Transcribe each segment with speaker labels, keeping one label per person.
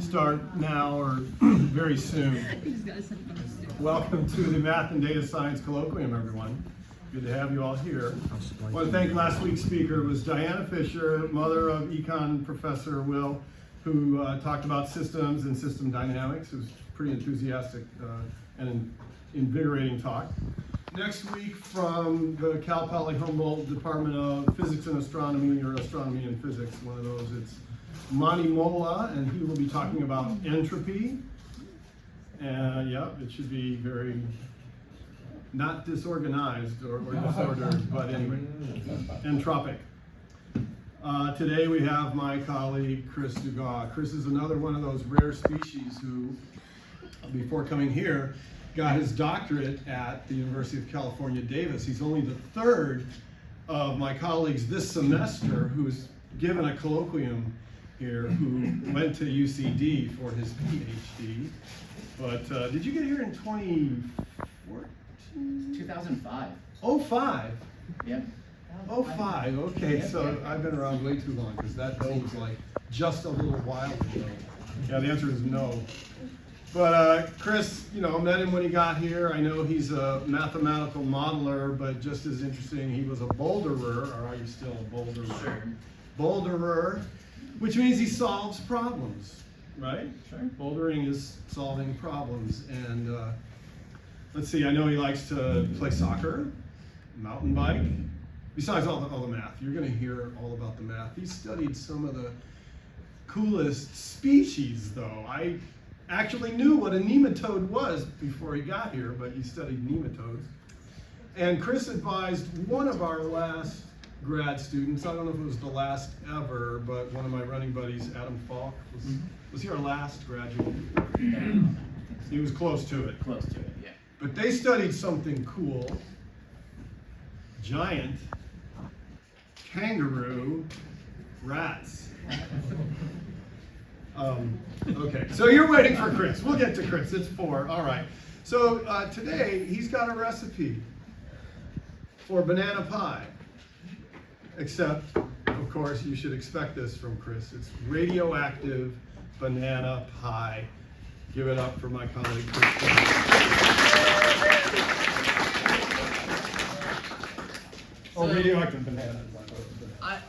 Speaker 1: start now or very soon. Welcome to the Math and Data Science Colloquium, everyone. Good to have you all here. I want to thank last week's speaker. It was Diana Fisher, mother of econ professor Will, who talked about systems and system dynamics. It was pretty enthusiastic and an invigorating talk. Next week from the Cal Poly Humboldt Department of Physics and Astronomy, or Astronomy and Physics, one of those, it's Monty Mola, and he will be talking about entropy. And yeah, it should be very not disorganized or disordered, but anyway, entropic. Today we have my colleague Chris Dugaw. Chris is another one of those rare species who, before coming here, got his doctorate at the University of California, Davis. He's only the third of my colleagues this semester who's given a colloquium here, who went to UCD for his PhD. But did you get here in 2014?
Speaker 2: 2005.
Speaker 1: Oh, 5?
Speaker 2: Yep.
Speaker 1: Oh, 5, okay, so I've been around way too long, because that seems like just a little while ago. Yeah, the answer is no. But Chris, you know, met him when he got here. I know he's a mathematical modeler, but just as interesting, he was a boulderer, or are you still a boulderer?
Speaker 2: Sure.
Speaker 1: Boulderer, which means he solves problems, right?
Speaker 2: Sure.
Speaker 1: Bouldering is solving problems. And let's see, I know he likes to play soccer, mountain bike. Besides all the math, you're going to hear all about the math. He studied some of the coolest species, though. I actually knew what a nematode was before he got here, but he studied nematodes. And Chris advised one of our last grad students, I don't know if it was the last ever, but one of my running buddies, Adam Falk, was he our last graduate? He was close to it.
Speaker 2: Close to it, yeah.
Speaker 1: But they studied something cool, giant kangaroo rats. Okay, so you're waiting for Chris. We'll get to Chris. It's 4. All right. So today he's got a recipe for banana pie. Except, of course, you should expect this from Chris. It's radioactive banana pie. Give it up for my colleague Chris. Oh, radioactive banana.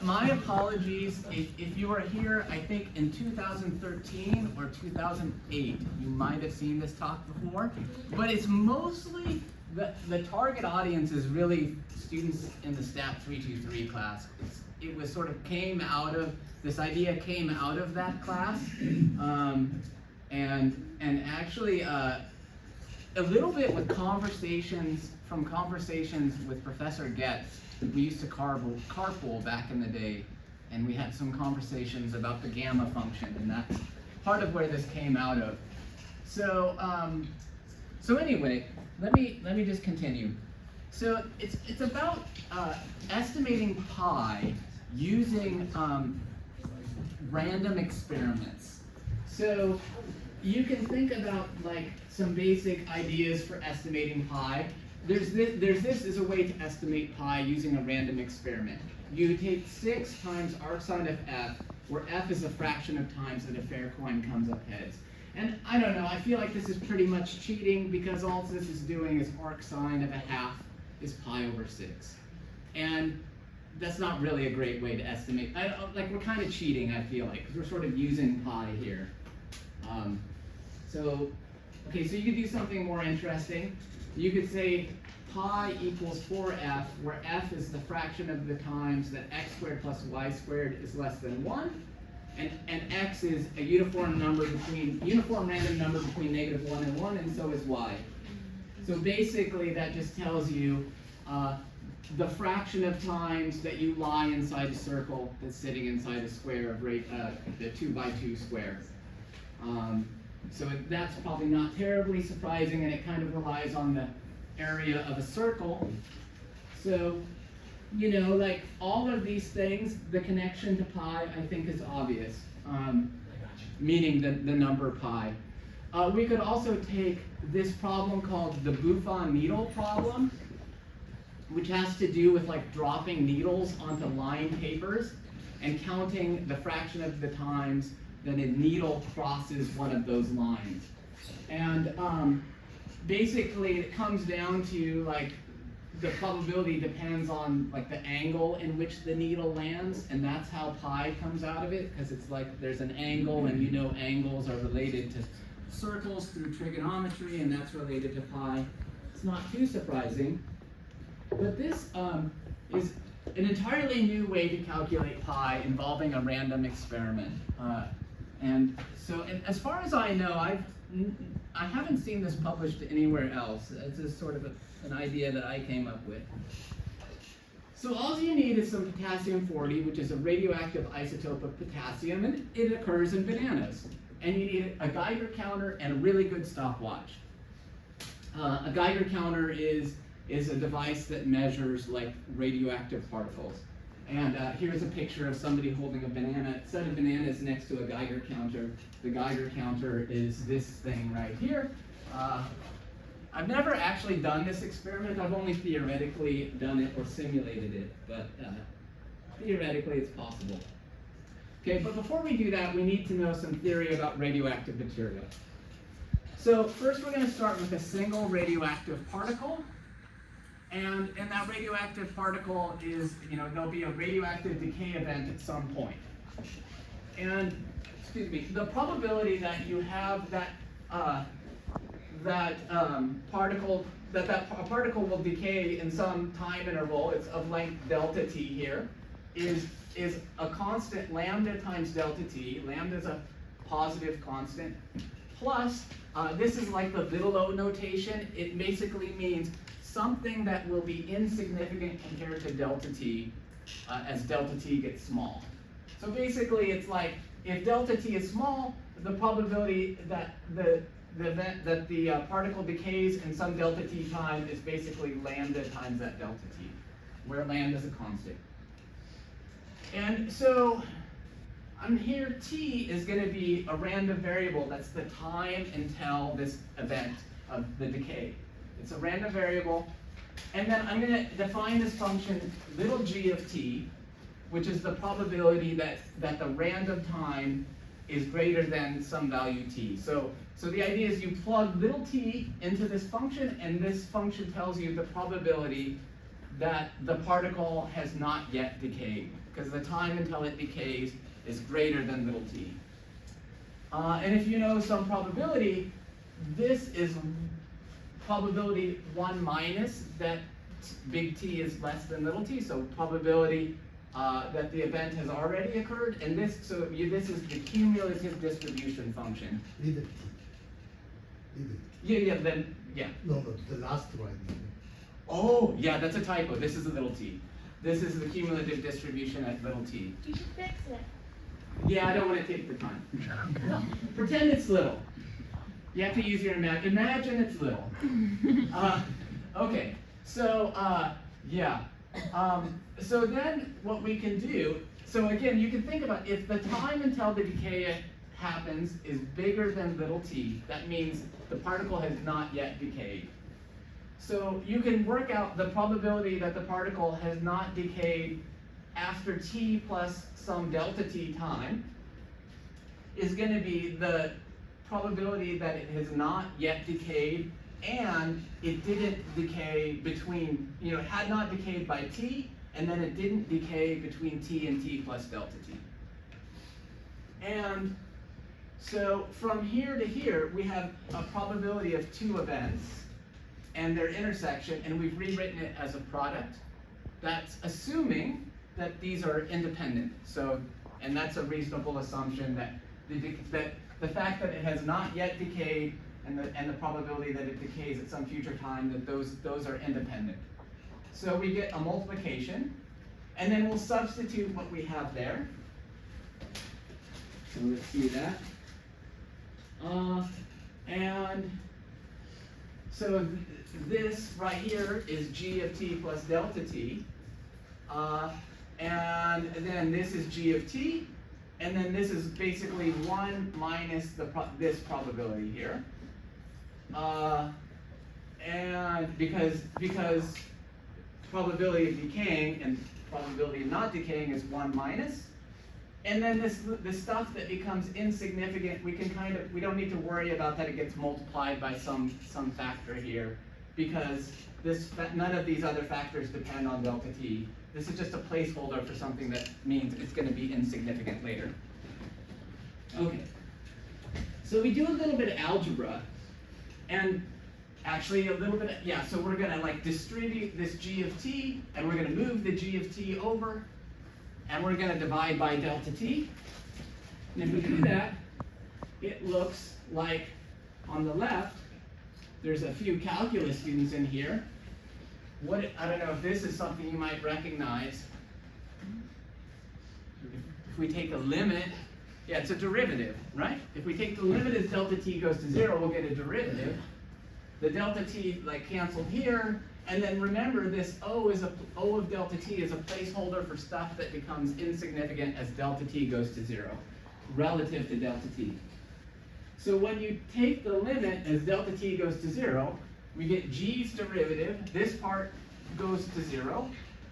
Speaker 2: My apologies if you were here, I think in 2013 or 2008, you might have seen this talk before, but it's mostly, the target audience is really students in the STAT 323 class. It was sort of this idea came out of that class, and actually a little bit with conversations with Professor Getz. We used to carpool back in the day, and we had some conversations about the gamma function, and that's part of where this came out of. So, anyway, let me just continue. So it's about estimating pi using random experiments. So you can think about like some basic ideas for estimating pi. There's this as a way to estimate pi using a random experiment. You take 6 times arcsine of f, where f is a fraction of times that a fair coin comes up heads. And I don't know, I feel like this is pretty much cheating because all this is doing is arcsine of a half is pi over 6. And that's not really a great way to estimate. Like we're kind of cheating, I feel like, because we're sort of using pi here. So you could do something more interesting. You could say pi equals 4f, where f is the fraction of the times that x squared plus y squared is less than 1, and x is a uniform random number between -1 and 1, and so is y. So basically that just tells you the fraction of times that you lie inside a circle that's sitting inside a square of the 2 by 2 square. So that's probably not terribly surprising, and it kind of relies on the area of a circle. So, you know, like all of these things, the connection to pi, I think, is obvious, meaning the number pi. We could also take this problem called the Buffon needle problem, which has to do with like dropping needles onto lined papers and counting the fraction of the times then a needle crosses one of those lines. And basically it comes down to like the probability depends on like the angle in which the needle lands, and that's how pi comes out of it, because it's like there's an angle, and you know angles are related to circles through trigonometry, and that's related to pi. It's not too surprising, but this is an entirely new way to calculate pi involving a random experiment. And as far as I know, I haven't seen this published anywhere else. This is sort of an idea that I came up with. So all you need is some potassium-40, which is a radioactive isotope of potassium, and it occurs in bananas. And you need a Geiger counter and a really good stopwatch. A Geiger counter is a device that measures like radioactive particles. And here's a picture of somebody holding a set of bananas next to a Geiger counter. The Geiger counter is this thing right here. I've never actually done this experiment. I've only theoretically done it or simulated it, but theoretically it's possible. Okay, but before we do that, we need to know some theory about radioactive material. So first we're going to start with a single radioactive particle. And that radioactive particle is, there'll be a radioactive decay event at some point. And, the probability that you have a particle will decay in some time interval, it's of length delta t here, is a constant lambda times delta t. Lambda is a positive constant, plus, this is like the little o notation. It basically means something that will be insignificant compared to delta t as delta t gets small. So basically it's like if delta t is small, the probability that the particle decays in some delta t time is basically lambda times that delta t, where lambda is a constant. And so here t is going to be a random variable. That's the time until this event of the decay. It's a random variable. And then I'm going to define this function little g of t, which is the probability that the random time is greater than some value t. So the idea is you plug little t into this function, and this function tells you the probability that the particle has not yet decayed, because the time until it decays is greater than little t. And if you know some probability, this is probability 1 minus that big T is less than little t, so probability that the event has already occurred, and this is the cumulative distribution function.
Speaker 3: Little t. No, the last one.
Speaker 2: Oh, yeah, that's a typo. This is a little t. This is the cumulative distribution at little t.
Speaker 4: You should fix it.
Speaker 2: Yeah, I don't want to take the time. Pretend it's little. You have to use your imagine it's little. Okay, so so then what we can do, so again, you can think about if the time until the decay happens is bigger than little t, that means the particle has not yet decayed. So you can work out the probability that the particle has not decayed after t plus some delta t time is going to be the probability that it has not yet decayed and it didn't decay between, it had not decayed by t, and then it didn't decay between t and t plus delta t. And so from here to here, we have a probability of two events and their intersection, and we've rewritten it as a product. That's assuming that these are independent. So, and that's a reasonable assumption that the fact that it has not yet decayed and the probability that it decays at some future time, that those are independent. So we get a multiplication, and then we'll substitute what we have there. So let's see that. And so this right here is g of t plus delta t. And then this is g of t. And then this is basically 1 minus this probability here. And because probability of decaying and probability of not decaying is 1 minus. And then this stuff that becomes insignificant, we don't need to worry about that it gets multiplied by some factor here, because none of these other factors depend on delta t. This is just a placeholder for something that means it's going to be insignificant later. Okay. So we do a little bit of algebra, and actually a little bit, so we're going to like distribute this g of t, and we're going to move the g of t over, and we're going to divide by delta t. And if we do that, it looks like on the left, there's a few calculus students in here. I don't know if this is something you might recognize. If we take a limit, it's a derivative, right? If we take the limit as delta t goes to 0, we'll get a derivative. The delta t canceled here, and then remember this O of delta t is a placeholder for stuff that becomes insignificant as delta t goes to 0, relative to delta t. So when you take the limit as delta t goes to 0, we get g's derivative. This part goes to 0,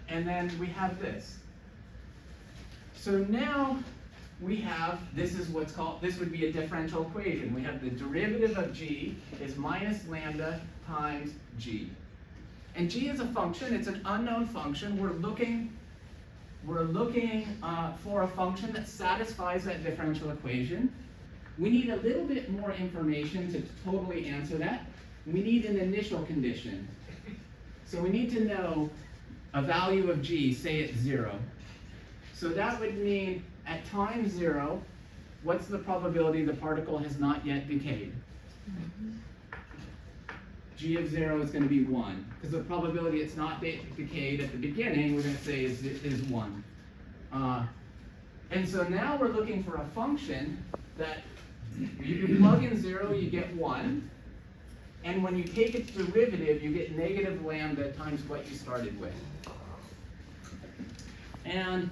Speaker 2: and then we have this. So now we have, this would be a differential equation. We have the derivative of g is minus lambda times g. And g is a function, it's an unknown function. We're looking for a function that satisfies that differential equation. We need a little bit more information to totally answer that. We need an initial condition. So we need to know a value of g, say it's 0. So that would mean at time 0, what's the probability the particle has not yet decayed? G of 0 is going to be 1, because the probability it's not decayed at the beginning, we're going to say is 1. And so now we're looking for a function that you plug in 0, you get 1, and when you take its derivative, you get negative lambda times what you started with. And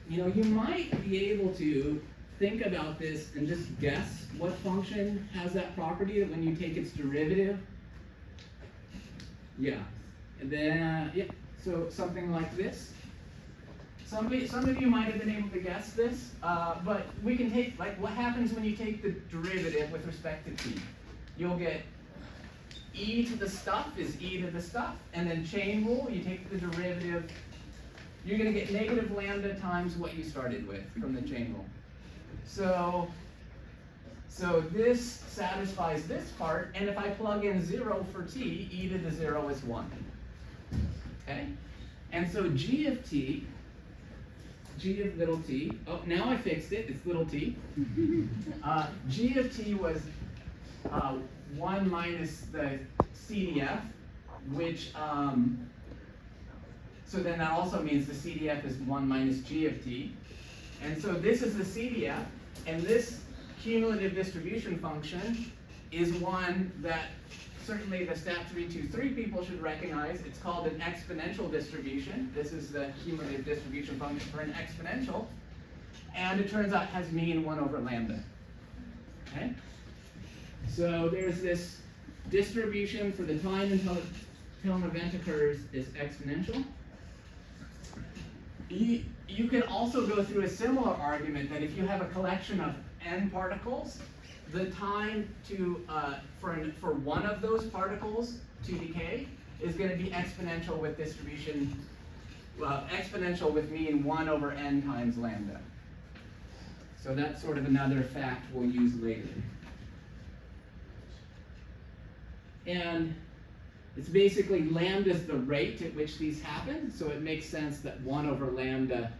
Speaker 2: you might be able to think about this and just guess what function has that property that when you take its derivative. And then, so something like this. Some of you might have been able to guess this, but we can take, what happens when you take the derivative with respect to t? You'll get e to the stuff is e to the stuff, and then chain rule, you take the derivative, you're going to get negative lambda times what you started with from the chain rule. So this satisfies this part, and if I plug in 0 for t, e to the 0 is 1. Okay? And so g of t, g of little t, now I fixed it, it's little t. G of t was 1 minus the CDF, which, so then that also means the CDF is 1 minus g of t. And so this is the CDF, and this cumulative distribution function is one that certainly the Stat 323 people should recognize. It's called an exponential distribution. This is the cumulative distribution function for an exponential. And it turns out it has mean 1 over lambda. Okay? So there's this distribution for the time until an event occurs is exponential. You can also go through a similar argument that if you have a collection of n particles, the time to for one of those particles to decay is going to be exponential with distribution, exponential with mean 1 over n times lambda. So that's sort of another fact we'll use later. And it's basically lambda is the rate at which these happen, so it makes sense that 1 over lambda,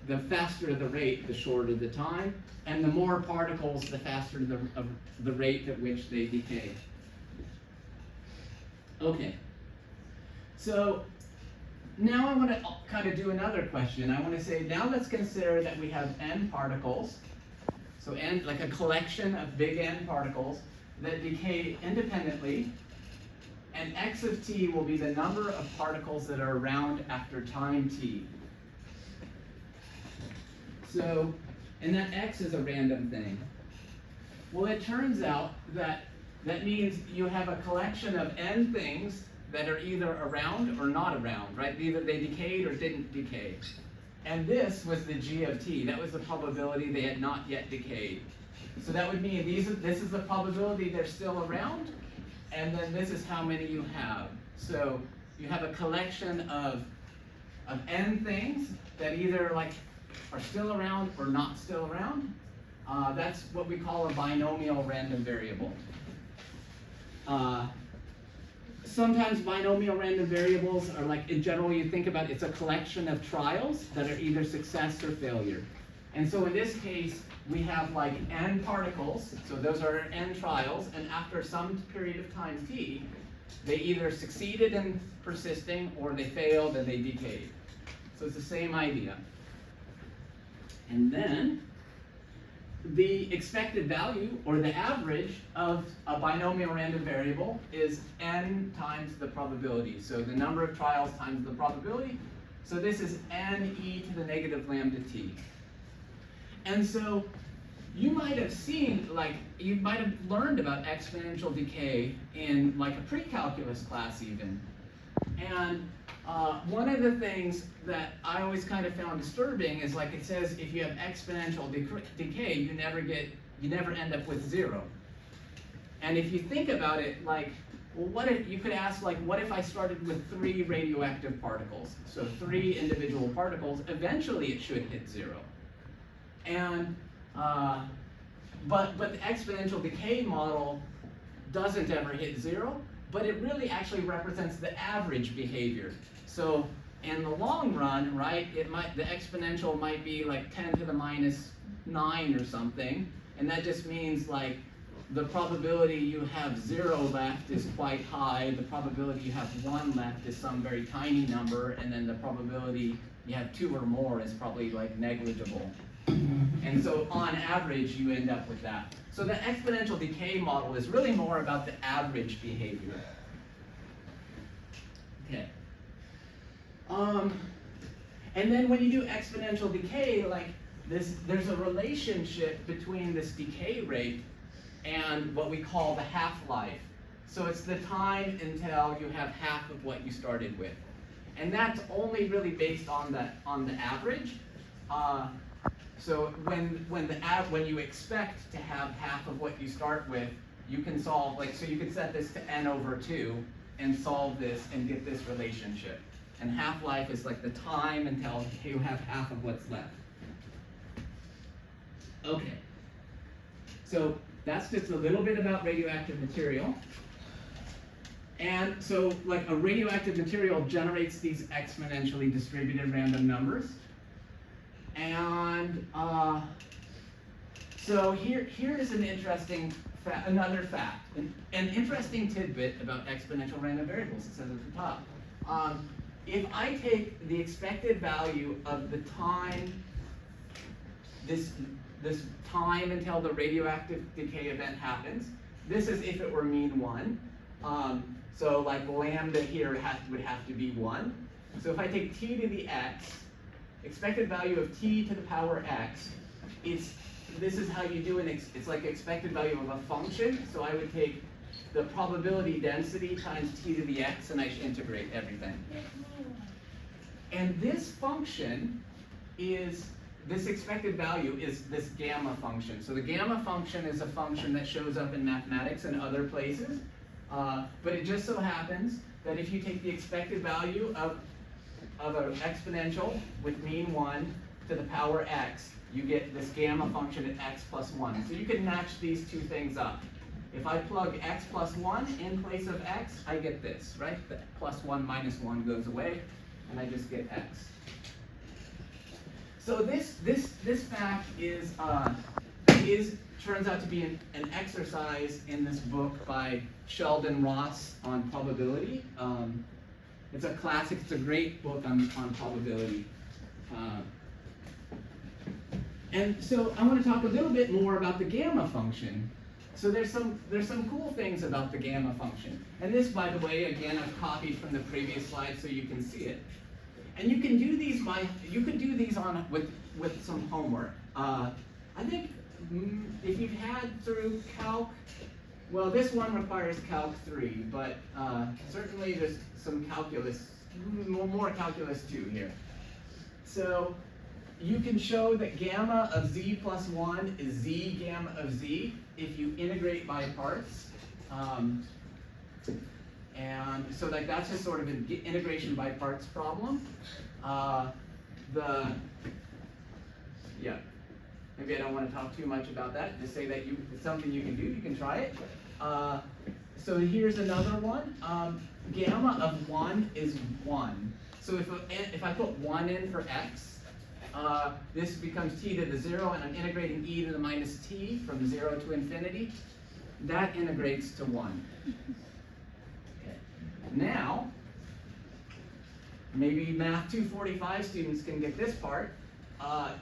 Speaker 2: the faster the rate, the shorter the time, and the more particles, the faster the rate at which they decay. Okay, so now I want to kind of do another question. I want to say, now let's consider that we have n particles, so n, like a collection of big N particles that decay independently, and x of t will be the number of particles that are around after time t. So, and that x is a random thing. Well, it turns out that that means you have a collection of n things that are either around or not around, right? Either they decayed or didn't decay. And this was the G of t. That was the probability they had not yet decayed. So that would mean this is the probability they're still around, and then this is how many you have. So you have a collection of n things that either like are still around or not still around. That's what we call a binomial random variable. Sometimes binomial random variables are like, in general, you think about it's a collection of trials that are either success or failure. And so in this case, we have like n particles, so those are n trials, and after some period of time t, they either succeeded in persisting or they failed and they decayed. So it's the same idea. And then the expected value, or the average, of a binomial random variable is n times the probability. So the number of trials times the probability. So this is n e to the negative lambda t. And so you might have seen, like, you might have learned about exponential decay in like a pre-calculus class even. And one of the things that I always kind of found disturbing is, like, it says if you have exponential decay, you never end up with 0. And if you think about it, like, well, what if you could ask, like, what if I started with 3 radioactive particles? So 3 individual particles, eventually it should hit 0. And but the exponential decay model doesn't ever hit 0, but it really actually represents the average behavior. So in the long run, right, the exponential might be like 10 to the minus 9 or something, and that just means like the probability you have 0 left is quite high, the probability you have 1 left is some very tiny number, and then the probability you have 2 or more is probably like negligible. And so on average, you end up with that. So the exponential decay model is really more about the average behavior. Okay. And then when you do exponential decay, like this, there's a relationship between this decay rate and what we call the half-life. So it's the time until you have half of what you started with. And that's only really based on the average. So when you expect to have half of what you start with, you can solve, like, so you could set this to n over 2 and solve this and get this relationship. And half-life is like the time until you have half of what's left. Okay. So that's just a little bit about radioactive material. And so, like, a radioactive material generates these exponentially distributed random numbers. And so here is an interesting another fact, an interesting tidbit about exponential random variables. It says at the top. If I take the expected value of the time, this time until the radioactive decay event happens, this is if it were mean 1. So like lambda here would have to be 1. So if I take t to the x, expected value of t to the power x, this is how you do it's like expected value of a function. So I would take the probability density times t to the x, and I should integrate everything. And this function this expected value is this gamma function. So the gamma function is a function that shows up in mathematics and other places. But it just so happens that if you take the expected value of an exponential with mean 1 to the power x, you get this gamma function at x plus 1. So you can match these two things up. If I plug x plus 1 in place of x, I get this, right? The plus 1 minus 1 goes away, and I just get x. So this fact turns out to be an exercise in this book by Sheldon Ross on probability. It's a classic. It's a great book on probability. And so I want to talk a little bit more about the gamma function. So there's some cool things about the gamma function. And this, by the way, again, I've copied from the previous slide so you can see it. And you can do these with some homework. I think if you've had through Calc, well, this one requires Calc 3, but certainly there's some calculus, more calculus 2 here. So you can show that gamma of z plus 1 is z gamma of z if you integrate by parts. And so like that's just sort of an integration by parts problem. Maybe I don't want to talk too much about that. Just say that it's something you can do. You can try it. So here's another one. Gamma of 1 is 1. So if I put 1 in for x, this becomes t to the 0, and I'm integrating e to the minus t from 0 to infinity. That integrates to 1. Okay. Now, maybe Math 245 students can get this part.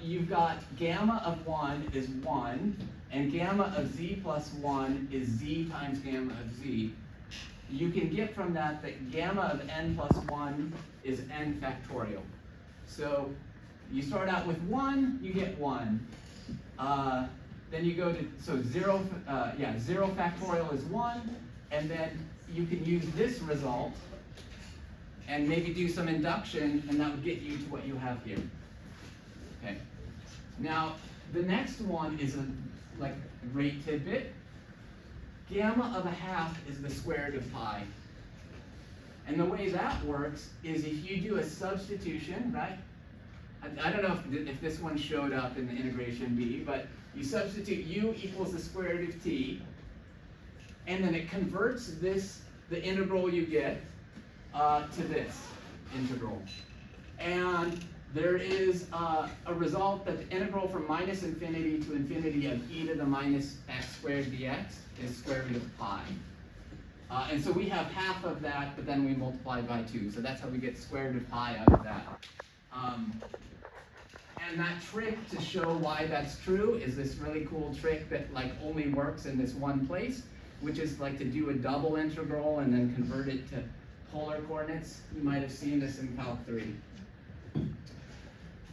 Speaker 2: You've got gamma of 1 is 1, and gamma of z plus 1 is z times gamma of z. You can get from that gamma of n plus 1 is n factorial. So you start out with 1, you get 1. Then you go to, 0 factorial is 1, and then you can use this result and maybe do some induction, and that would get you to what you have here. Okay. Now, the next one is a great tidbit. Gamma of a half is the square root of pi. And the way that works is if you do a substitution, right? I don't know if this one showed up in the integration B, but you substitute u equals the square root of t, and then it converts the integral you get, to this integral. And there is a result that the integral from minus infinity to infinity of e to the minus x squared dx is square root of pi. And so we have half of that, but then we multiply by 2. So that's how we get square root of pi out of that. And that trick to show why that's true is this really cool trick that only works in this one place, which is to do a double integral and then convert it to polar coordinates. You might have seen this in Calc 3.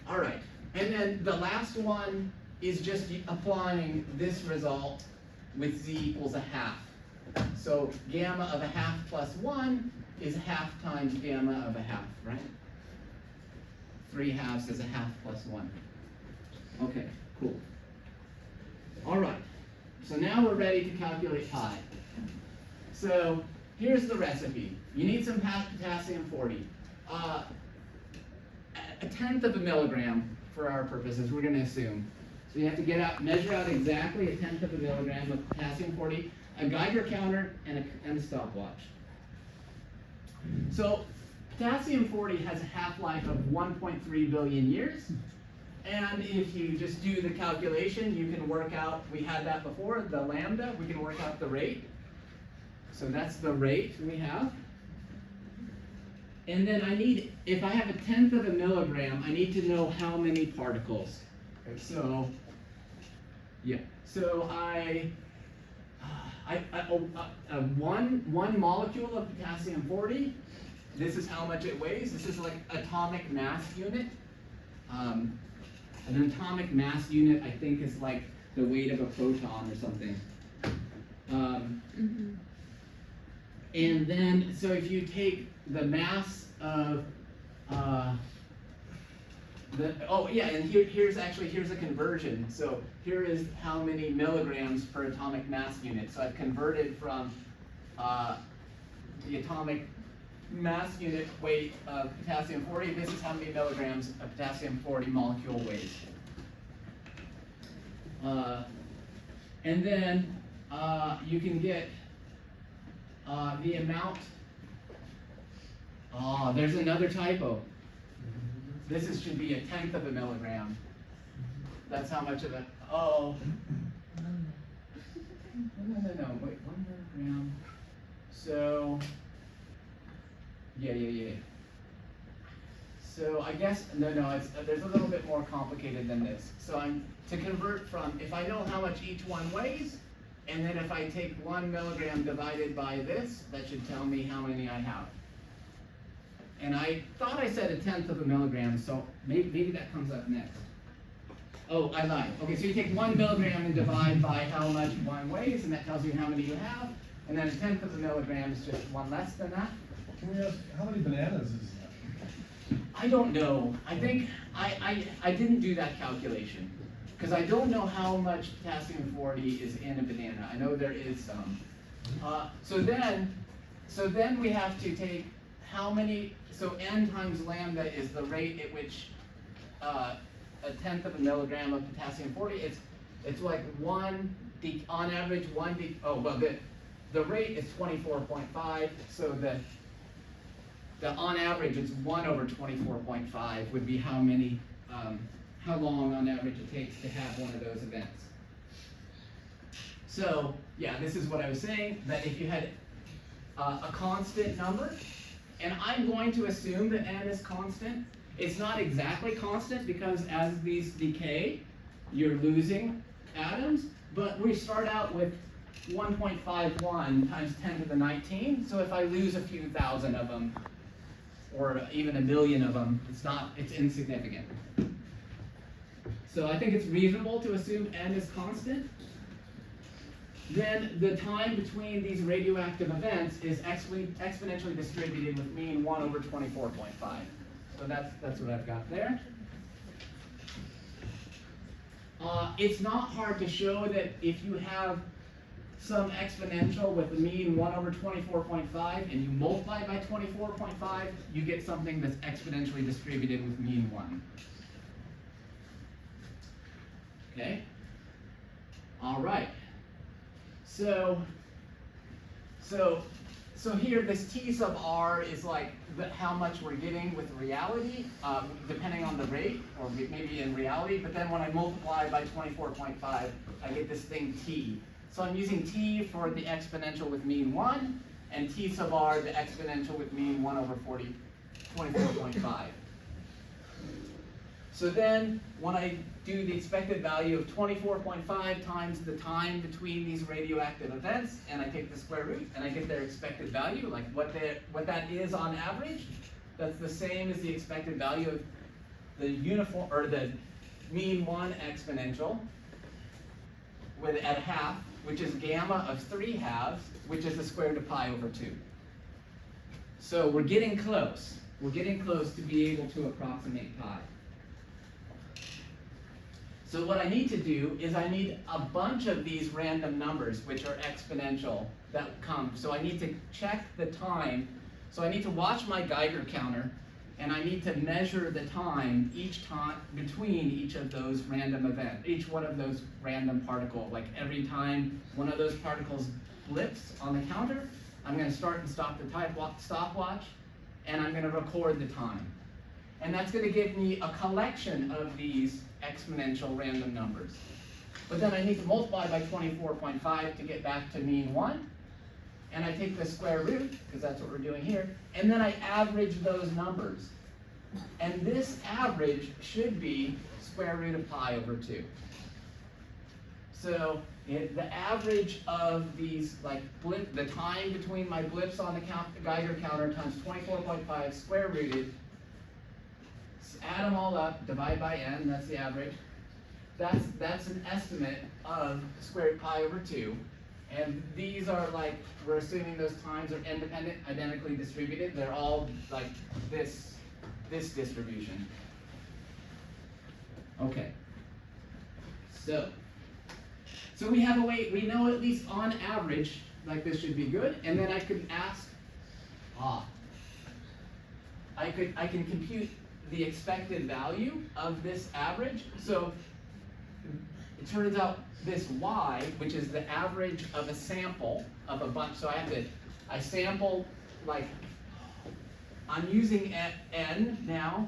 Speaker 2: All right, and then the last one is just applying this result with z equals a half. So gamma of a half plus 1 is half times gamma of a half, right? 3/2 is a half plus 1. Okay, cool. All right, so now we're ready to calculate pi. So here's the recipe. You need some potassium 40. A tenth of a milligram for our purposes, we're going to assume. So you have to measure out exactly a tenth of a milligram of potassium 40, a Geiger counter, and a stopwatch. So potassium 40 has a half-life of 1.3 billion years. And if you just do the calculation, you can work out, we had that before, the lambda, we can work out the rate. So that's the rate we have. And then if I have a tenth of a milligram, I need to know how many particles. Okay, so one molecule of potassium 40, this is how much it weighs. This is atomic mass unit. An atomic mass unit, I think, is the weight of a proton or something. And then, so if you take the mass of and here's a conversion. So here is how many milligrams per atomic mass unit. So I've converted from the atomic mass unit weight of potassium 40. This is how many milligrams a potassium 40 molecule weighs. And then you can get the amount. Oh, there's another typo. This should be a tenth of a milligram. That's how much of it. Oh. No. Wait, 1 milligram. So. Yeah. So I guess there's a little bit more complicated than this. So to convert from, if I know how much each one weighs, and then if I take 1 milligram divided by this, that should tell me how many I have. And I thought I said a tenth of a milligram, so maybe that comes up next. Oh, I lied. Okay, so you take 1 milligram and divide by how much one weighs, and that tells you how many you have. And then a tenth of a milligram is just one less than that.
Speaker 1: Can we ask, how many bananas is that?
Speaker 2: I don't know. I think I didn't do that calculation because I don't know how much potassium 40 is in a banana. I know there is some. So then we have to take how many, so n times lambda is the rate at which a 1/10 of a milligram of potassium 40, it's like on average the rate is 24.5, so the on average it's 1 over 24.5 would be how long on average it takes to have one of those events. So yeah, this is what I was saying, that if you had a constant number, and I'm going to assume that n is constant. It's not exactly constant because as these decay, you're losing atoms, but we start out with 1.51 times 10 to the 19, so if I lose a few thousand of them, or even a million of them, it's insignificant. So I think it's reasonable to assume n is constant. Then the time between these radioactive events is exponentially distributed with mean 1 over 24.5. So that's what I've got there. It's not hard to show that if you have some exponential with the mean 1 over 24.5 and you multiply by 24.5, you get something that's exponentially distributed with mean 1. Okay? All right. So here, this T sub r is like how much we're getting with reality, depending on the rate, or maybe in reality. But then when I multiply by 24.5, I get this thing T. So I'm using T for the exponential with mean 1, and T sub r, the exponential with mean 1 over 24.5. So then, when I do the expected value of 24.5 times the time between these radioactive events, and I take the square root, and I get their expected value, like what that is on average, that's the same as the expected value of the uniform, or the mean 1 exponential at a half, which is gamma of 3 halves, which is the square root of pi over 2. So we're getting close. We're getting close to be able to approximate pi. So what I need to do is I need a bunch of these random numbers which are exponential that come. So I need to check the time. So I need to watch my Geiger counter, and I need to measure the time between each of those random events, each one of those random particles. Like every time one of those particles blips on the counter, I'm going to start and stop the stopwatch, and I'm going to record the time. And that's going to give me a collection of these exponential random numbers. But then I need to multiply by 24.5 to get back to mean 1. And I take the square root, because that's what we're doing here, and then I average those numbers. And this average should be square root of pi over 2. So the average of these, like the time between my blips on the Geiger counter times 24.5 square rooted, add them all up, divide by n, that's the average. That's an estimate of square root pi over 2. And these are like, we're assuming those times are independent, identically distributed. They're all like this distribution. Okay. So we have a way, we know at least on average, like this should be good. And then I could ask, I can compute the expected value of this average. So it turns out this y, which is the average of a sample of a bunch, so I sample, like, I'm using n now.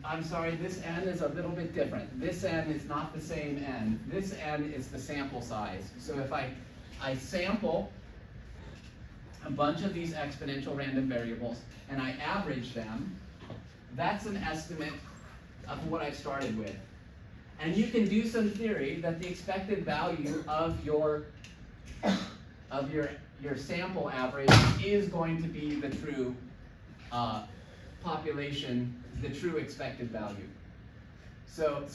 Speaker 2: I'm sorry, this n is a little bit different. This n is not the same n. This n is the sample size. So if I sample a bunch of these exponential random variables and I average them, that's an estimate of what I started with. And you can do some theory that the expected value of your sample average is going to be the true population, the true expected value. So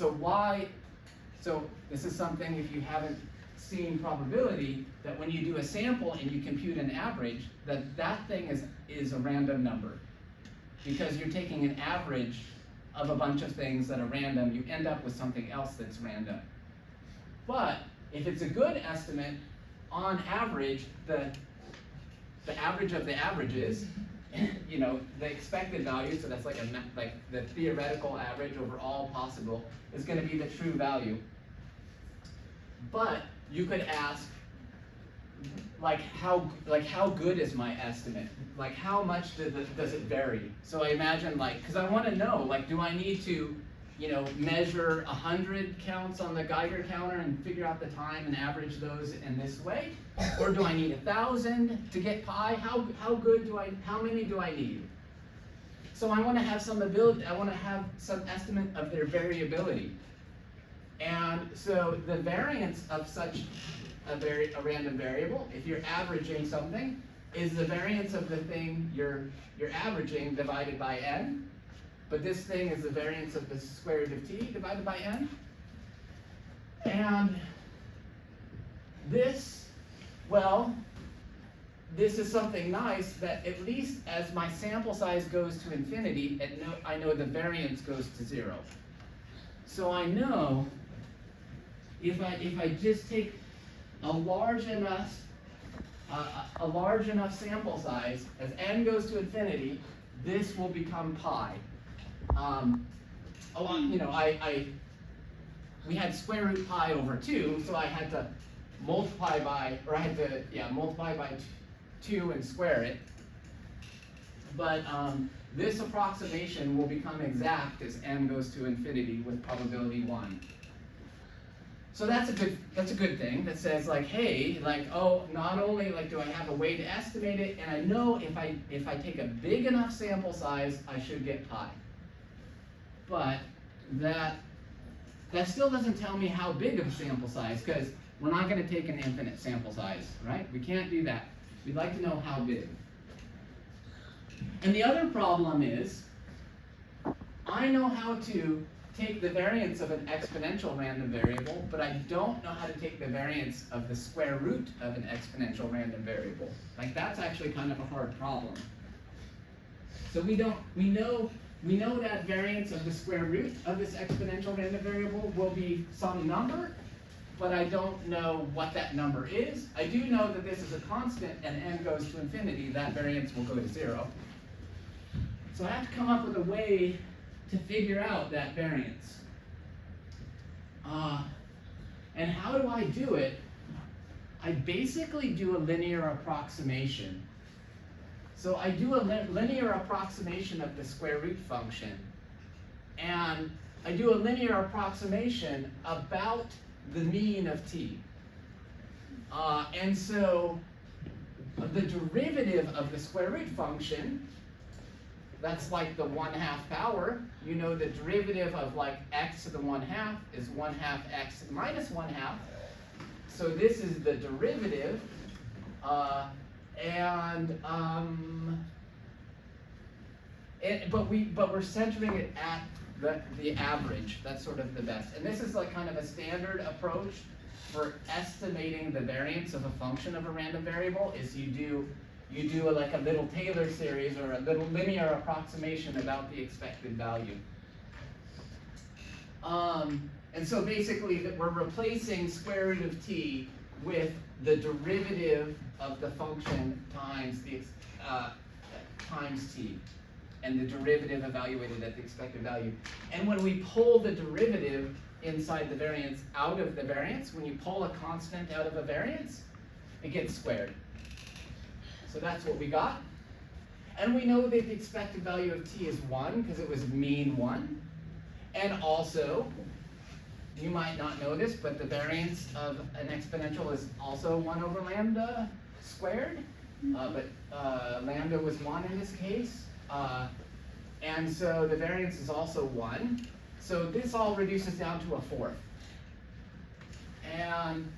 Speaker 2: this is something, if you haven't seen probability, that when you do a sample and you compute an average, that thing is a random number. because you're taking an average of a bunch of things that are random. You end up with something else that's random. But if it's a good estimate, on average, the average of the averages, you know, the expected value, so that's like the theoretical average over all possible, is going to be the true value. But you could ask, like how good is my estimate? Like how much does it vary? So I imagine, like, because I want to know, like, do I need to, you know, measure 100 counts on the Geiger counter and figure out the time and average those in this way? Or do I need 1,000 to get pi? How many do I need? So I want to have some ability, I want to have some estimate of their variability. And so the variance of such a random variable, if you're averaging something, is the variance of the thing you're averaging divided by n. But this thing is the variance of the square root of t divided by n. And this, well, this is something nice that at least as my sample size goes to infinity, I know the variance goes to 0. So I know if I just take a large enough sample size, as n goes to infinity, this will become pi. You know, we had square root pi over 2, so I had to multiply by 2 and square it. But this approximation will become exact as n goes to infinity with probability 1. So that's a good thing that says, like, hey, like, oh, not only like do I have a way to estimate it, and I know if I take a big enough sample size, I should get pi. But that still doesn't tell me how big of a sample size, because we're not going to take an infinite sample size, right? We can't do that. We'd like to know how big. And the other problem is, I know how to take the variance of an exponential random variable, but I don't know how to take the variance of the square root of an exponential random variable. Like, that's actually kind of a hard problem. So we know that variance of the square root of this exponential random variable will be some number, but I don't know what that number is. I do know that this is a constant and n goes to infinity, that variance will go to 0. So I have to come up with a way to figure out that variance. And how do I do it? I basically do a linear approximation. So I do a linear approximation of the square root function. And I do a linear approximation about the mean of t. And so the derivative of the square root function, that's like the 1/2 power. You know the derivative of like x to the 1/2 is 1/2 x minus 1/2. So this is the derivative, but we're centering it at the average. That's sort of the best. And this is like kind of a standard approach for estimating the variance of a function of a random variable. Is you do like a little Taylor series or a little linear approximation about the expected value. And so basically we're replacing square root of t with the derivative of the function times times t, and the derivative evaluated at the expected value. And when we pull the derivative inside the variance out of the variance, when you pull a constant out of a variance, it gets squared. So that's what we got. And we know that the expected value of t is 1 because it was mean 1. And also, you might not know this, but the variance of an exponential is also 1 over lambda squared. But lambda was 1 in this case. And so the variance is also 1. So this all reduces down to a 4th. And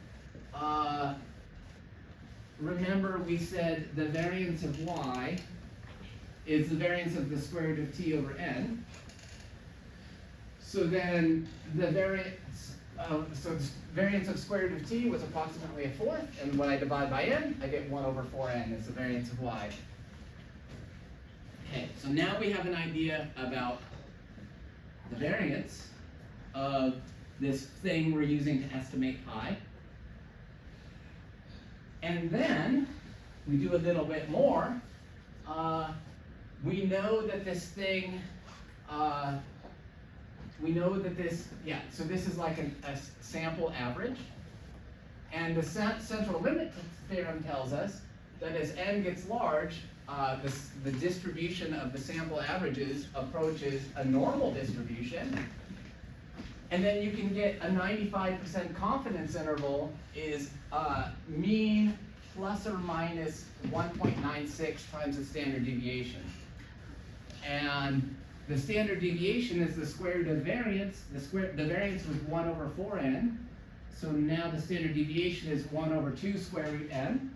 Speaker 2: remember we said the variance of y is the variance of the square root of t over n. So then the variance of square root of t was approximately a 4th, and when I divide by n, I get 1 over 4n is the variance of y. Okay, so now we have an idea about the variance of this thing we're using to estimate pi. And then we do a little bit more. We know that this thing, so this is like a sample average. And the central limit theorem tells us that as n gets large, the distribution of the sample averages approaches a normal distribution. And then you can get a 95% confidence interval is mean plus or minus 1.96 times the standard deviation. And the standard deviation is the square root of variance. The variance was 1 over 4n. So now the standard deviation is 1 over 2 square root n.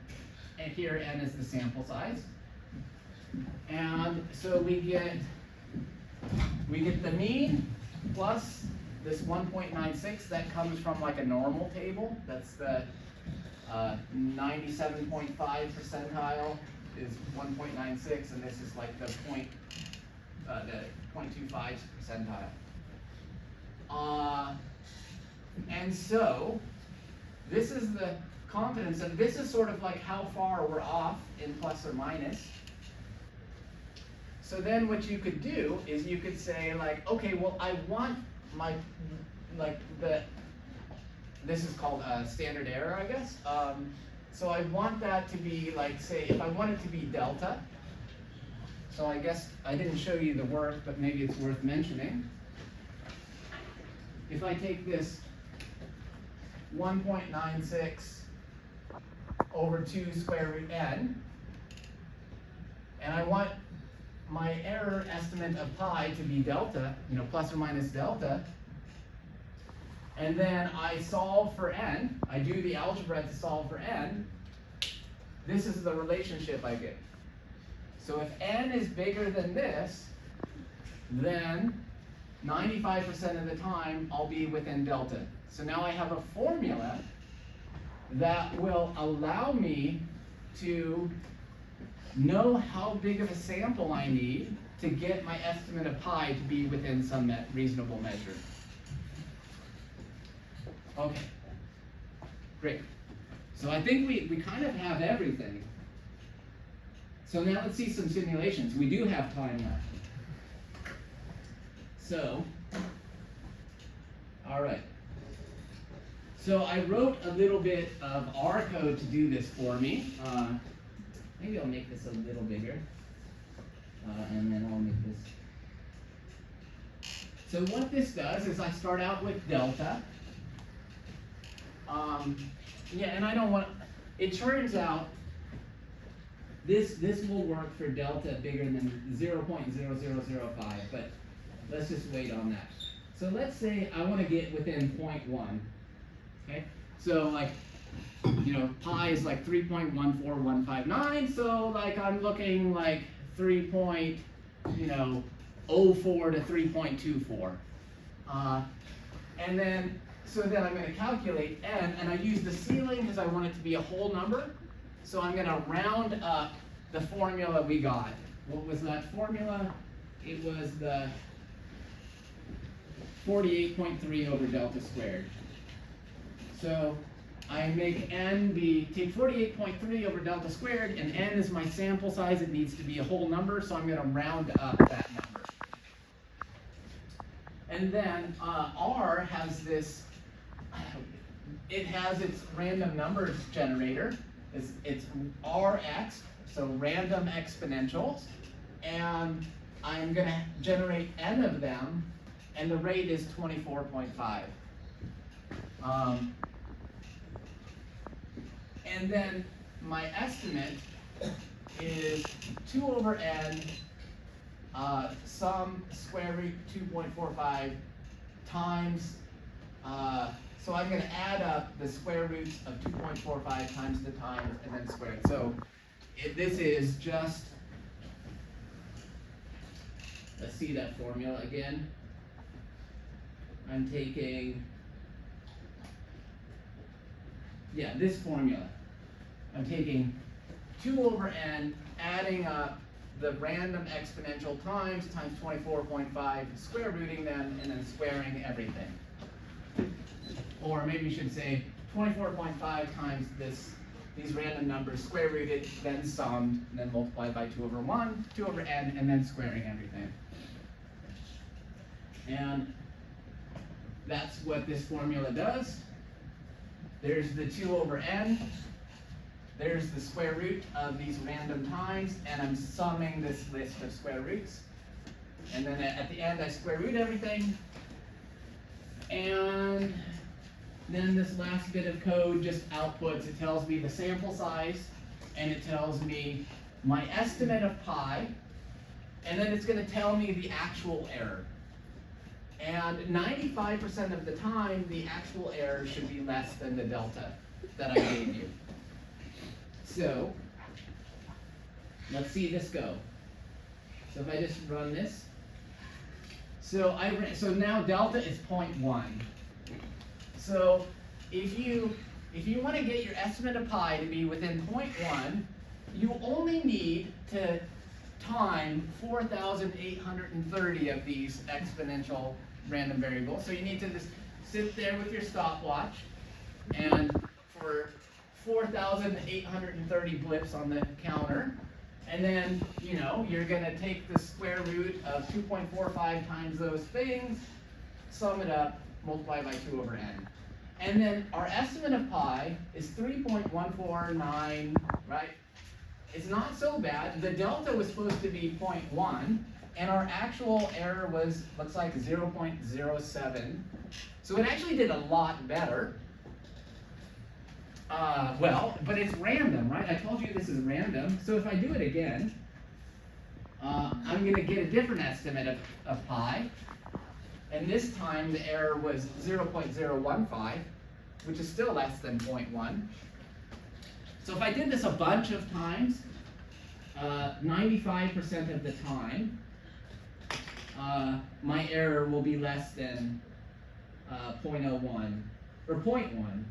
Speaker 2: And here n is the sample size. And so we get the mean plus this 1.96 that comes from like a normal table. That's the 97.5 percentile is 1.96, and this is like the 0.25 percentile. And so this is the confidence, and this is sort of like how far we're off in plus or minus. So then what you could do is you could say like, okay, well I want my, this is called standard error, I guess. So I want that to be like, say, if I want it to be delta. So I guess I didn't show you the work, but maybe it's worth mentioning. If I take this 1.96 over 2 square root n, and I want my error estimate of pi to be delta, plus or minus delta, and then I solve for n, I do the algebra to solve for n, this is the relationship I get. So if n is bigger than this, then 95% of the time I'll be within delta. So now I have a formula that will allow me to know how big of a sample I need to get my estimate of pi to be within some reasonable measure. Okay, great. So I think we kind of have everything. So now let's see some simulations. We do have time left. So, all right. So I wrote a little bit of R code to do this for me. Maybe I'll make this a little bigger. And then I'll make this. So what this does is I start out with delta. And I don't want, it turns out this will work for delta bigger than 0.0005, but let's just wait on that. So let's say I want to get within 0.1, okay? So like, pi is like 3.14159, so like I'm looking like 3.04 to 3.24. And then, so then I'm going to calculate n, and I use the ceiling because I want it to be a whole number. So I'm going to round up the formula we got. What was that formula? It was the 48.3 over delta squared. So I make n take 48.3 over delta squared, and n is my sample size. It needs to be a whole number, so I'm going to round up that number. And then R has this, it has its random numbers generator. It's Rx, so random exponentials, and I'm going to generate n of them, and the rate is 24.5. And then my estimate is 2 over n sum square root 2.45 times, so I'm going to add up the square roots of 2.45 times the times and then square it. So this is just, let's see that formula again. I'm taking, this formula. I'm taking 2 over n, adding up the random exponential times 24.5, square rooting them, and then squaring everything. Or maybe you should say 24.5 times these random numbers, square rooted, then summed, and then multiplied by 2 over 1, 2 over n, and then squaring everything. And that's what this formula does. There's the 2 over n. There's the square root of these random times, and I'm summing this list of square roots. And then at the end, I square root everything. And then this last bit of code just outputs. It tells me the sample size, and it tells me my estimate of pi, and then it's going to tell me the actual error. And 95% of the time, the actual error should be less than the delta that I gave you. So, let's see this go. So if I just run this. So now delta is 0.1. So if you want to get your estimate of pi to be within 0.1, you only need to time 4,830 of these exponential random variables. So you need to just sit there with your stopwatch, and for 4,830 blips on the counter, and then you're going to take the square root of 2.45 times those things, sum it up, multiply by 2 over n. And then our estimate of pi is 3.149, right? It's not so bad. The delta was supposed to be 0.1, and our actual error looks like 0.07. So it actually did a lot better. But it's random, right? I told you this is random. So if I do it again, I'm going to get a different estimate of pi. And this time the error was 0.015, which is still less than 0.1. So if I did this a bunch of times, 95% of the time, my error will be less than 0.01 or 0.1.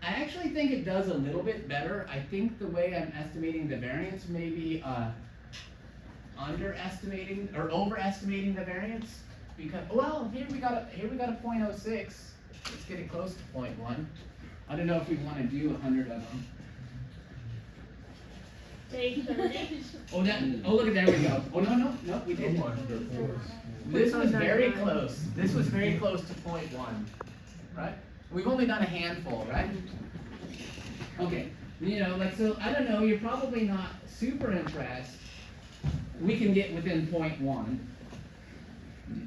Speaker 2: I actually think it does a little bit better. I think the way I'm estimating the variance may be underestimating or overestimating the variance. Because, well, here we got a 0.06. It's getting close to 0.1. I don't know if we want to do 100 of them. Oh, look, there we go. Oh, no, we didn't. This was very close. This was very close to 0.1, right? We've only done a handful, right? Okay, so I don't know, you're probably not super impressed. We can get within 0.1.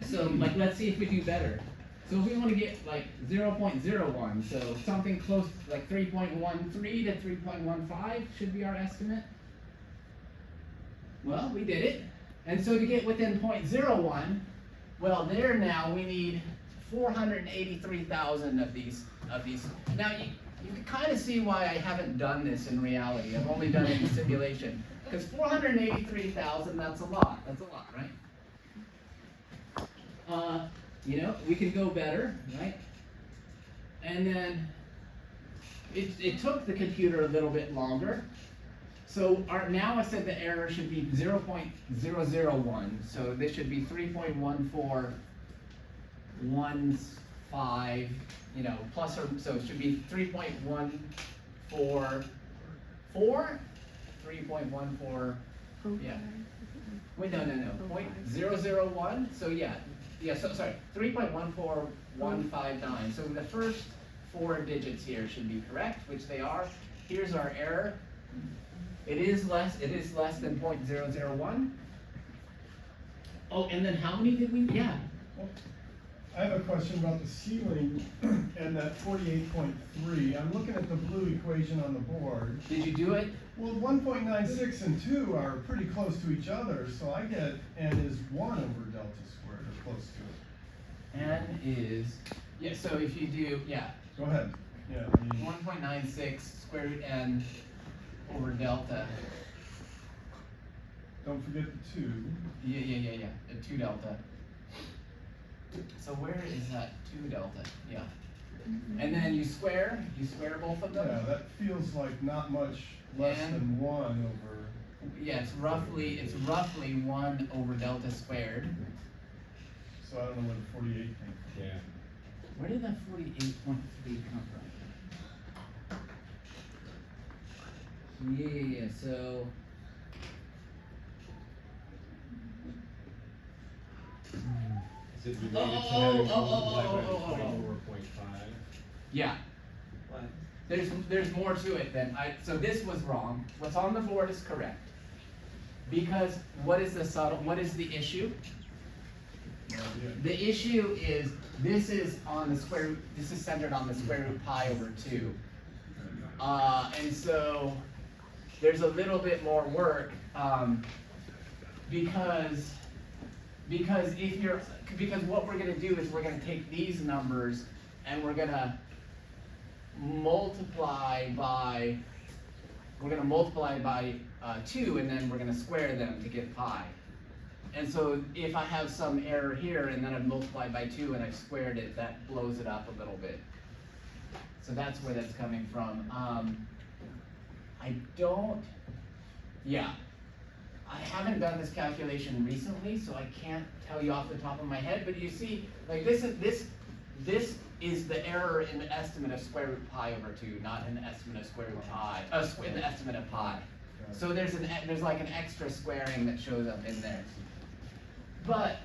Speaker 2: So, let's see if we do better. So if we want to get 0.01, so something close, like 3.13 to 3.15 should be our estimate. Well, we did it. And so to get within 0.01, well, there now we need 483,000 of these. Now you can kind of see why I haven't done this in reality. I've only done it in simulation. Because 483,000, that's a lot. That's a lot, right? We can go better, right? And then it took the computer a little bit longer. So now I said the error should be 0.001. So this should be 3.1415, plus or so it should be 3.144, 3.14. Yeah. Wait, no. 0.001. So yeah. So sorry, 3.14159. So the first 4 digits here should be correct, which they are. Here's our error. It is less than 0.001. Oh, and then how many did we? Yeah.
Speaker 1: Well, I have a question about the ceiling and that 48.3. I'm looking at the blue equation on the board.
Speaker 2: Did you do it?
Speaker 1: Well, 1.96 and 2 are pretty close to each other, so I get n is 1 over delta squared, or close to it.
Speaker 2: N is, yeah, so if you do, yeah.
Speaker 1: Go ahead. Yeah.
Speaker 2: 1.96 square root n over delta.
Speaker 1: Don't forget the 2.
Speaker 2: Yeah. 2 delta. So where is that 2 delta? Yeah. And then you square both of them?
Speaker 1: Yeah, that feels like not much less than 1 over
Speaker 2: yeah, it's roughly 1 over delta squared.
Speaker 1: So I don't know where the 48 came from.
Speaker 4: Yeah.
Speaker 2: Where did that 48.3 come from? Yeah, so
Speaker 4: Is it related to having multiplied by
Speaker 2: oh.
Speaker 4: 24.5?
Speaker 2: yeah.
Speaker 5: What?
Speaker 2: There's more to it than so this was wrong. What's on the board is correct. Because what is the issue?
Speaker 1: No idea.
Speaker 2: The issue is this is centered on the square root pi over 2. And so there's a little bit more work because what we're going to do is we're going to take these numbers and we're going to multiply by 2, and then we're going to square them to get pi. And so if I have some error here and then I've multiplied by 2 and I've squared it, that blows it up a little bit. So that's where that's coming from. I haven't done this calculation recently, so I can't tell you off the top of my head, but you see, like this is the error in the estimate of square root pi over 2, not in the estimate of square root pi, in the estimate of pi. So there's like an extra squaring that shows up in there. But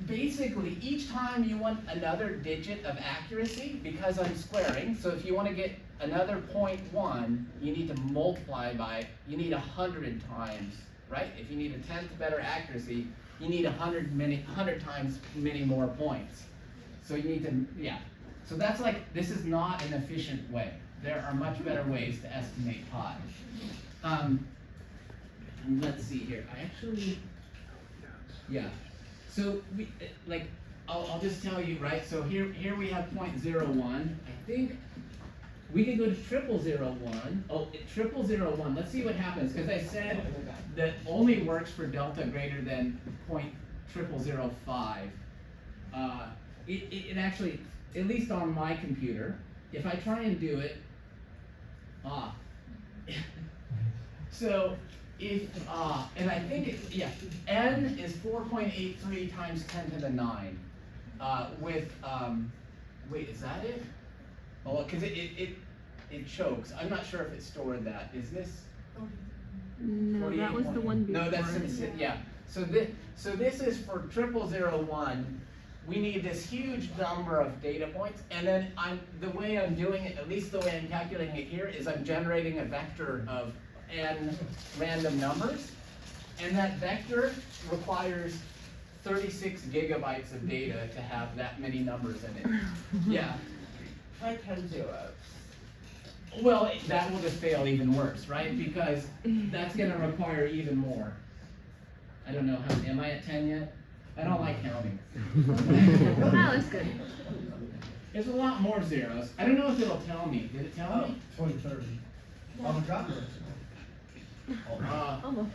Speaker 2: basically, each time you want another digit of accuracy, because I'm squaring, so if you want to get another 0.1, you need to multiply by, you need 100 times, right? If you need a 10th better accuracy, you need 100 times many more points. So you need to, yeah. So that's like, this is not an efficient way. There are much better ways to estimate pi. Let's see here. Yeah. So I'll just tell you, right? So here we have 0.01. I think we could go to 0001. Oh, 0001. Let's see what happens, because I said that only works for delta greater than 0.0005. It actually, at least on my computer, if I try and do it, so and I think n is 4.83 times 10 to the 9, with, wait, is that it? Oh, because it chokes. I'm not sure if it stored that. Is this?
Speaker 6: No, that was the one before.
Speaker 2: No, that's, yeah. So this is for 0001. We need this huge number of data points, and then the way I'm doing it, at least the way I'm calculating it here, is I'm generating a vector of n random numbers, and that vector requires 36 gigabytes of data to have that many numbers in it. Yeah.
Speaker 5: Try 10 zeros.
Speaker 2: Well, that will just fail even worse, right? Because that's going to require even more. I don't know how. Am I at 10 yet? I don't like counting.
Speaker 6: Oh, that's good.
Speaker 2: There's a lot more zeros. I don't know if it'll tell me. Did it tell me?
Speaker 3: 2030. Oh my God.
Speaker 6: Almost.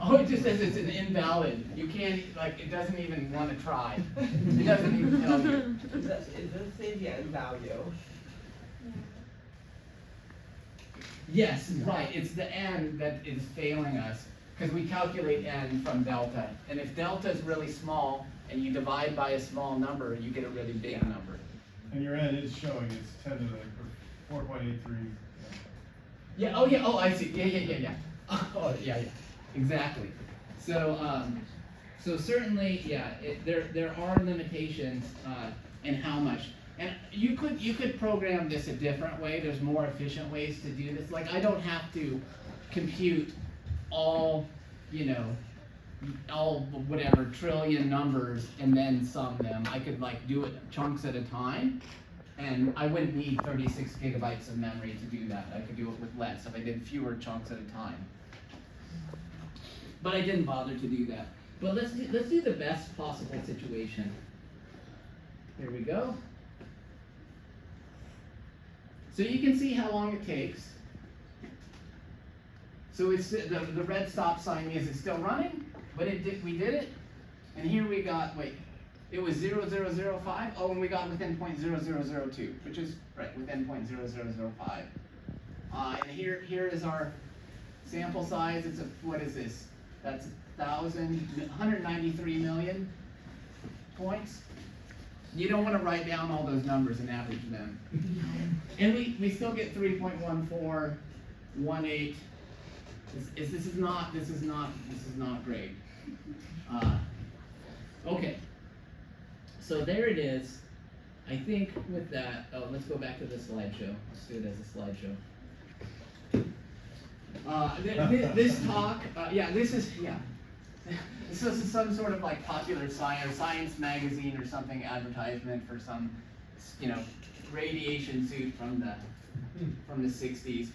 Speaker 2: Oh, it just says it's an invalid. You can't, like, it doesn't even want to try. It doesn't even tell you.
Speaker 5: It doesn't say the end value.
Speaker 2: Yes, right. It's the n that is failing us, because we calculate n from delta. And if delta is really small, and you divide by a small number, you get a really big number.
Speaker 1: And your n is showing it's 10 to the 4.83.
Speaker 2: Yeah, oh yeah, oh I see. Yeah. Oh yeah. Exactly. So so certainly, yeah, there are limitations in how much. And you could program this a different way. There's more efficient ways to do this. Like, I don't have to compute all whatever trillion numbers and then sum them. I could do it chunks at a time, and I wouldn't need 36 gigabytes of memory to do that. I could do it with less if I did fewer chunks at a time. But I didn't bother to do that. But let's do the best possible situation. Here we go. So you can see how long it takes. So it's the red stop sign means it's still running, but we did it, and here we got, it was 0005. Oh, and we got within 0.0002, which is right within 0.0005. And here is our Sample size, it's what is this? That's 193 million points. You don't want to write down all those numbers and average them. And we still get 3.1418. This is not great. Okay. So there it is. I think with that, let's go back to the slideshow. Let's do it as a slideshow. This talk, this is some sort of like popular science magazine or something advertisement for some, radiation suit from the 60s.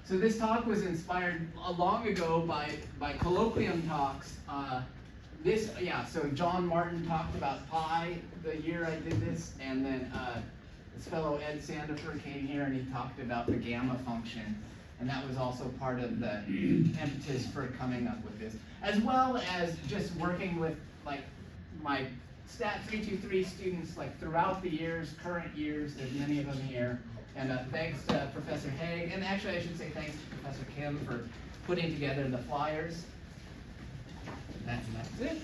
Speaker 2: So this talk was inspired long ago by colloquium talks. So John Martin talked about pi the year I did this, and then this fellow Ed Sandifer came here and he talked about the gamma function. And that was also part of the impetus for coming up with this, as well as just working with like my Stat 323 students like throughout the years, current years. There's many of them here, and thanks to Professor Haig, and actually I should say thanks to Professor Kim for putting together the flyers. That's it.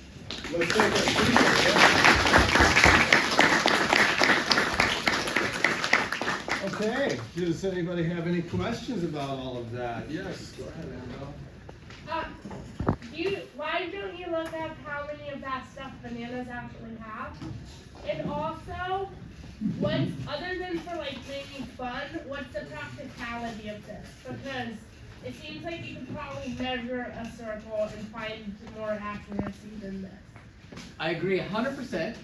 Speaker 1: Let's take a Okay, does anybody have any questions about all of that? Yes, go ahead, Annabelle.
Speaker 7: Why don't you look up how many of that stuff bananas actually have? And also, other than for like making fun, what's the practicality of this? Because it seems like you could probably measure a circle and find more accuracy than this.
Speaker 2: I agree 100%.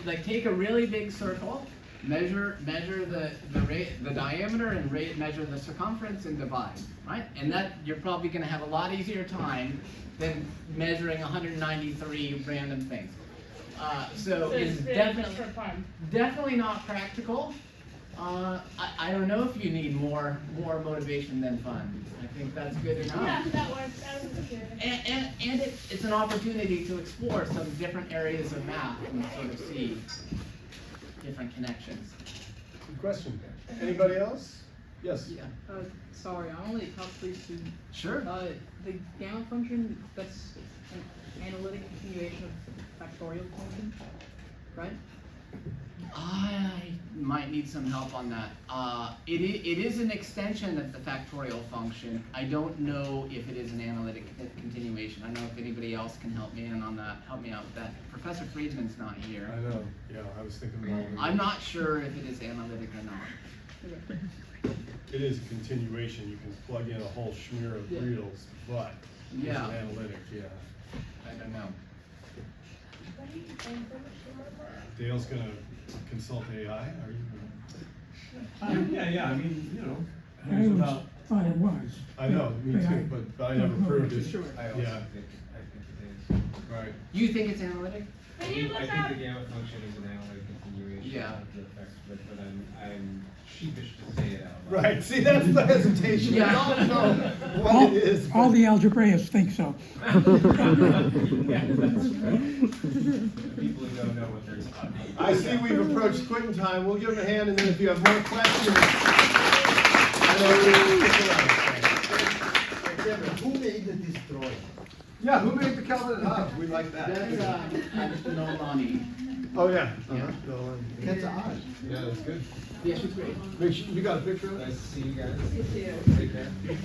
Speaker 2: Like take a really big circle, measure the diameter, and measure the circumference and divide, right? And that you're probably going to have a lot easier time than measuring 193 random things. So it's definitely not practical. I don't know if you need more motivation than fun. I think that's good enough.
Speaker 7: Yeah, that works. That was good.
Speaker 2: And it's an opportunity to explore some different areas of math and sort of see different connections.
Speaker 1: Good question. Anybody else? Yes.
Speaker 8: Yeah. Sorry, I'm only a top 3 student.
Speaker 2: Sure.
Speaker 8: The gamma function, that's an analytic continuation of factorial function, right?
Speaker 2: I might need some help on that. It is an extension of the factorial function. I don't know if it is an analytic continuation. I don't know if anybody else can help me out with that. Professor Friedman's not here.
Speaker 1: I know, yeah, I was thinking about it.
Speaker 2: I'm not sure if it is analytic or not.
Speaker 8: Okay.
Speaker 1: It is a continuation, you can plug in a whole smear of reals, but it's
Speaker 2: Yeah.
Speaker 1: an analytic, yeah.
Speaker 2: I don't know.
Speaker 1: Dale's gonna consult AI, are you?
Speaker 4: Yeah, I mean,
Speaker 9: I
Speaker 4: there's
Speaker 9: always
Speaker 4: about,
Speaker 9: thought it was.
Speaker 1: I know, me too, but I never proved it.
Speaker 8: Sure.
Speaker 4: I also
Speaker 1: Yeah.
Speaker 4: think it is.
Speaker 1: Right.
Speaker 2: You think it's analytic?
Speaker 4: I think the gamma function is an analytic continuation
Speaker 2: Yeah.
Speaker 4: of the effects, but I'm sheepish to say it out loud.
Speaker 1: Right, see, that's the hesitation,
Speaker 2: Yeah.
Speaker 1: I don't know what
Speaker 9: All,
Speaker 1: it is.
Speaker 9: all
Speaker 1: but-
Speaker 9: the algebraists think so.
Speaker 4: Yeah, that's right. People who don't know what they're talking about.
Speaker 1: I see we've approached quitting time, we'll give them a hand, and then if you have more questions. I know we're-
Speaker 3: Who made the destroyer?
Speaker 1: Yeah, who made the Kelvin hub? We like that.
Speaker 2: That's no money.
Speaker 1: Oh, yeah.
Speaker 2: Yeah.
Speaker 3: That's odd.
Speaker 1: Yeah, that's good.
Speaker 2: Yeah, she's great.
Speaker 1: Make sure, you got a picture of it?
Speaker 4: Nice to see you guys.
Speaker 5: You too.
Speaker 4: Take care.